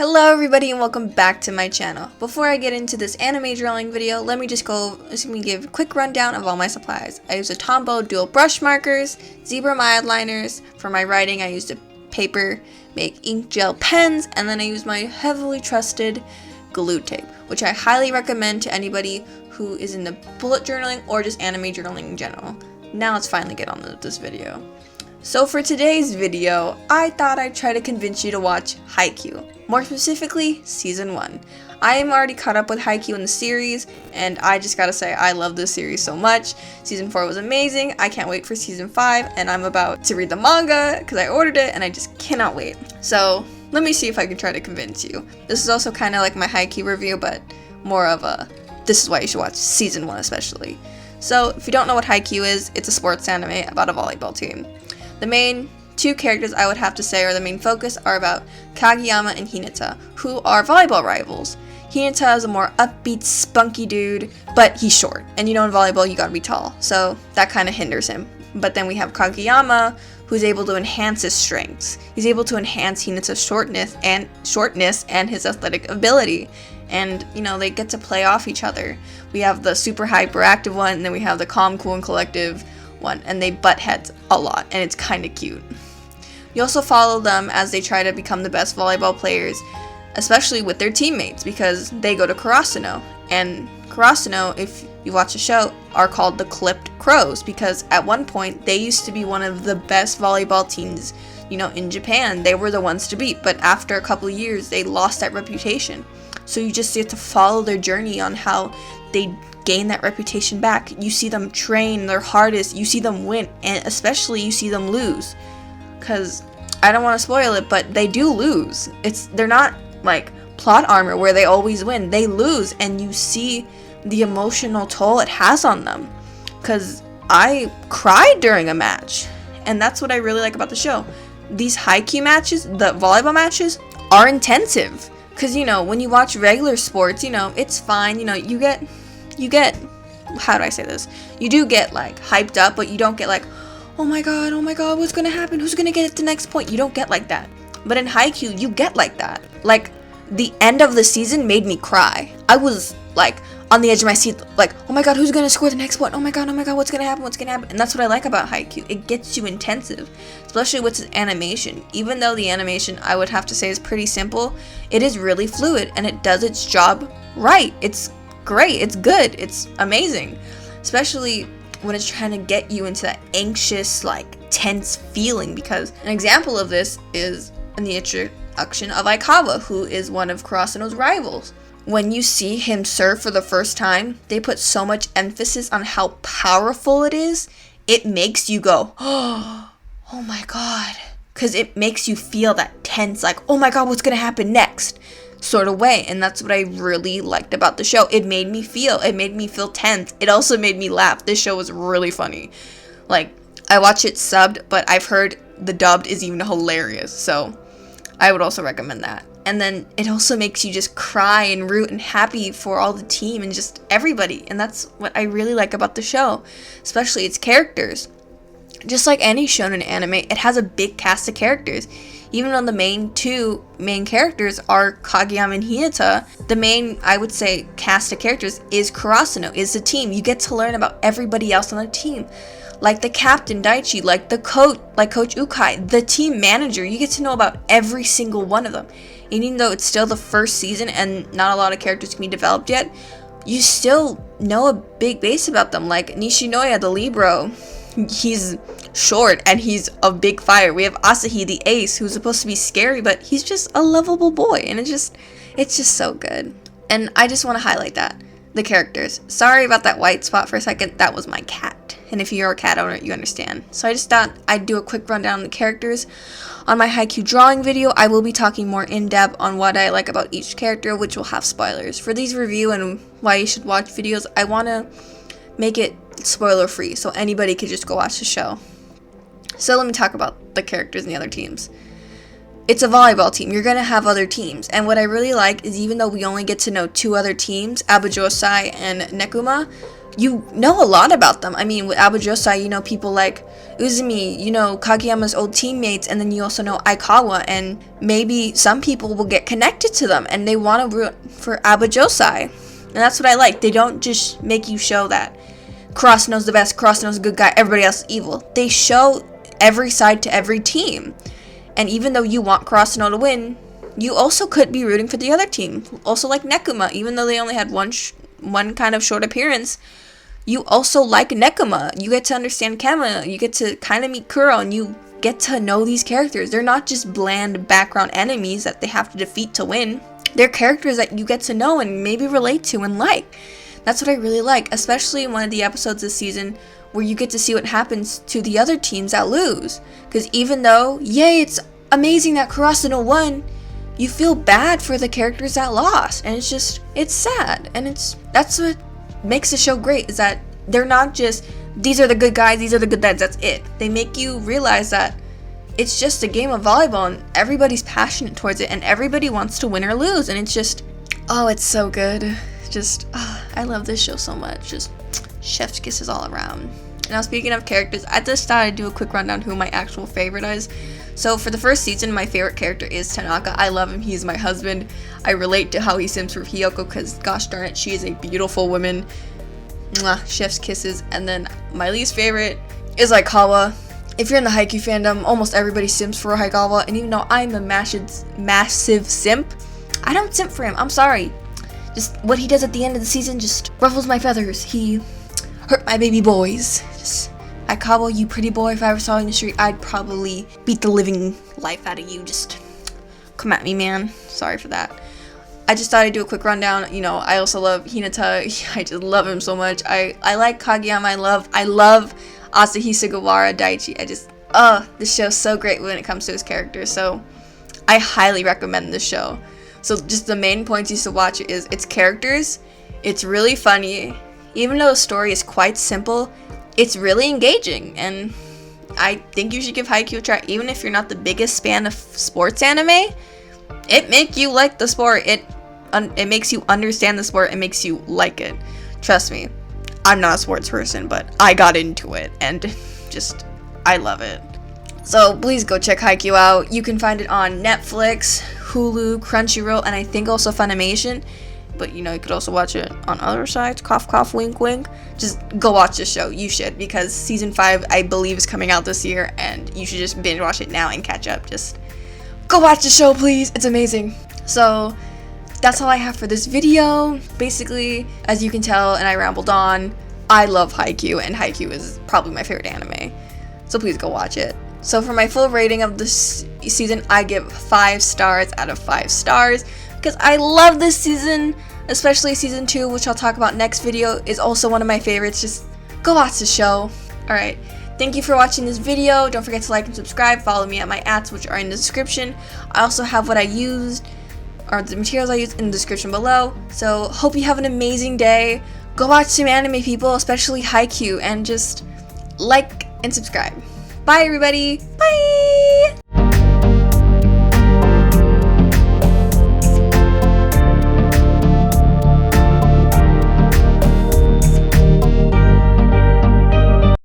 Hello everybody and welcome back to my channel. Before I get into this anime drawing video, let me give a quick rundown of all my supplies. I use a Tombow dual brush markers, zebra Midliners. For my writing I used a Papermate Inkgel pens, and then I use my heavily trusted glue tape, which I highly recommend to anybody who is into bullet journaling or just anime journaling in general. Now let's finally get on with this video. So for today's video, I thought I'd try to convince you to watch Haikyuu, more specifically, Season 1. I am already caught up with Haikyuu in the series, and I just gotta say, I love this series so much. Season 4 was amazing, I can't wait for Season 5, and I'm about to read the manga, because I ordered it, and I just cannot wait. So, let me see if I can try to convince you. This is also kind of like my Haikyuu review, but more of a, this is why you should watch Season 1 especially. So, if you don't know what Haikyuu is, it's a sports anime about a volleyball team. The main two characters I would have to say are the main focus are about Kageyama and Hinata, who are volleyball rivals. Hinata is a more upbeat, spunky dude, but he's short. And you know in volleyball you gotta be tall, so that kind of hinders him. But then we have Kageyama, who's able to enhance his strengths. He's able to enhance Hinata's shortness and his athletic ability. And, you know, they get to play off each other. We have the super hyperactive one, and then we have the calm, cool, and collective one, and they butt heads a lot, and it's kind of cute. You also follow them as they try to become the best volleyball players, especially with their teammates, because they go to Karasuno, and Karasuno, if you watch the show, are called the Clipped Crows, because at one point they used to be one of the best volleyball teams, you know, in Japan. They were the ones to beat, but after a couple of years they lost that reputation. So you just get to follow their journey on how they gain that reputation back. You see them train their hardest, you see them win, and especially you see them lose. Because I don't want to spoil it, but they do lose. They're not like plot armor where they always win. They lose, and you see the emotional toll it has on them. Because I cried during a match, and that's what I really like about the show. These Haikyuu matches, the volleyball matches, are intensive. Because, you know, when you watch regular sports, you know, it's fine. You know, you get, how do I say this? You do get, like, hyped up, but you don't get, like, oh my god, what's gonna happen? Who's gonna get at the next point? You don't get like that. But in Haikyuu, you get like that. Like, the end of the season made me cry. I was, like, on the edge of my seat, like, oh my god, who's gonna score the next one? Oh my god, what's gonna happen? And that's what I like about Haikyuu. It gets you intensive, especially with its animation. Even though the animation, I would have to say, is pretty simple, it is really fluid, and it does its job right. It's great, it's good, it's amazing. Especially when it's trying to get you into that anxious, like, tense feeling, because an example of this is in the introduction of Aikawa, who is one of Karasuno's rivals. When you see him serve for the first time, they put so much emphasis on how powerful it is, it makes you go, oh my god. Because it makes you feel that tense, like, oh my god, what's gonna happen next? Sort of way. And that's what I really liked about the show. It made me feel tense. It also made me laugh. This show was really funny. Like, I watch it subbed, but I've heard the dubbed is even hilarious. So, I would also recommend that. And then it also makes you just cry and root and happy for all the team and just everybody. And that's what I really like about the show, especially its characters. Just like any shonen anime, it has a big cast of characters. Even though the two main characters are Kageyama and Hinata, the main, I would say, cast of characters is Karasuno, is the team. You get to learn about everybody else on the team. Like the captain, Daichi, like the coach, like Coach Ukai, the team manager. You get to know about every single one of them. And even though it's still the first season and not a lot of characters can be developed yet, you still know a big base about them. Like Nishinoya, the Libero, he's short and he's a big fighter. We have Asahi, the ace, who's supposed to be scary, but he's just a lovable boy, and it's just so good. And I just want to highlight that. The characters. Sorry about that white spot for a second, that was my cat. And if you're a cat owner, you understand. So I just thought I'd do a quick rundown on the characters. On my Haikyuu drawing video, I will be talking more in depth on what I like about each character, which will have spoilers. For these review and why you should watch videos, I want to make it spoiler free, so anybody could just go watch the show. So let me talk about the characters and the other teams. It's a volleyball team. You're going to have other teams. And what I really like is even though we only get to know two other teams, Abujosai and Nekuma, you know a lot about them. I mean, with Abujosai, you know people like Uzumi, you know Kageyama's old teammates, and then you also know Aikawa, and maybe some people will get connected to them and they want to root for Abujosai. And that's what I like. They don't just make you show that Cross knows the best, Cross knows a good guy, everybody else is evil. They show every side to every team. And even though you want Cross to win, you also could be rooting for the other team. Also like Nekuma, even though they only had one kind of short appearance, you also like Nekuma. You get to understand Kama, you get to kind of meet Kuro, and you get to know these characters. They're not just bland background enemies that they have to defeat to win. They're characters that you get to know and maybe relate to and like. That's what I really like, especially in one of the episodes this season where you get to see what happens to the other teams that lose. Because even though, yay, it's amazing that Kurasuno won, you feel bad for the characters that lost. And it's sad. And that's what makes the show great, is that they're not just, these are the good guys, these are the good dads, that's it. They make you realize that it's just a game of volleyball and everybody's passionate towards it and everybody wants to win or lose. And it's just, oh, it's so good. I love this show so much. Just chef's kisses all around. Now, speaking of characters, I just thought I'd do a quick rundown who my actual favorite is. So for the first season, my favorite character is Tanaka. I love him. He's my husband. I relate to how he sims for Hiyoko because, gosh darn it, she is a beautiful woman. Mwah, chef's kisses. And then my least favorite is Aikawa. If you're in the Haikyuu fandom, almost everybody sims for Aikawa. And even though I'm a massive simp, I don't simp for him. I'm sorry. Just what he does at the end of the season just ruffles my feathers. He hurt my baby boys. Just, Aikawa, you pretty boy, if I ever saw you in the street, I'd probably beat the living life out of you. Just come at me, man. Sorry for that. I just thought I'd do a quick rundown. You know, I also love Hinata. I just love him so much. I like Kageyama. I love Asahi Sugawara, Daichi. This show's so great when it comes to his characters. So I highly recommend this show. So just the main points you should watch is its characters. It's really funny. Even though the story is quite simple, it's really engaging. And I think you should give Haikyuu a try. Even if you're not the biggest fan of sports anime, it makes you like the sport. It makes you understand the sport. It makes you like it. Trust me, I'm not a sports person, but I got into it. And I love it. So please go check Haikyuu out. You can find it on Netflix, Hulu, Crunchyroll, and I think also Funimation. But you know, you could also watch it on other sites. Cough, cough, wink, wink. Just go watch this show. You should, because season 5, I believe, is coming out this year, and you should just binge watch it now and catch up. Just go watch the show, please. It's amazing. So that's all I have for this video. Basically, as you can tell, and I rambled on, I love Haikyuu, and Haikyuu is probably my favorite anime. So please go watch it. So for my full rating of this season, I give 5 stars out of 5 stars because I love this season, especially season 2, which I'll talk about next video, is also one of my favorites. Just go watch the show. Alright, thank you for watching this video. Don't forget to like and subscribe. Follow me at my @, which are in the description. I also have what I used, or the materials I used, in the description below. So hope you have an amazing day. Go watch some anime, people, especially Haikyuu, and just like and subscribe. Bye, everybody. Bye.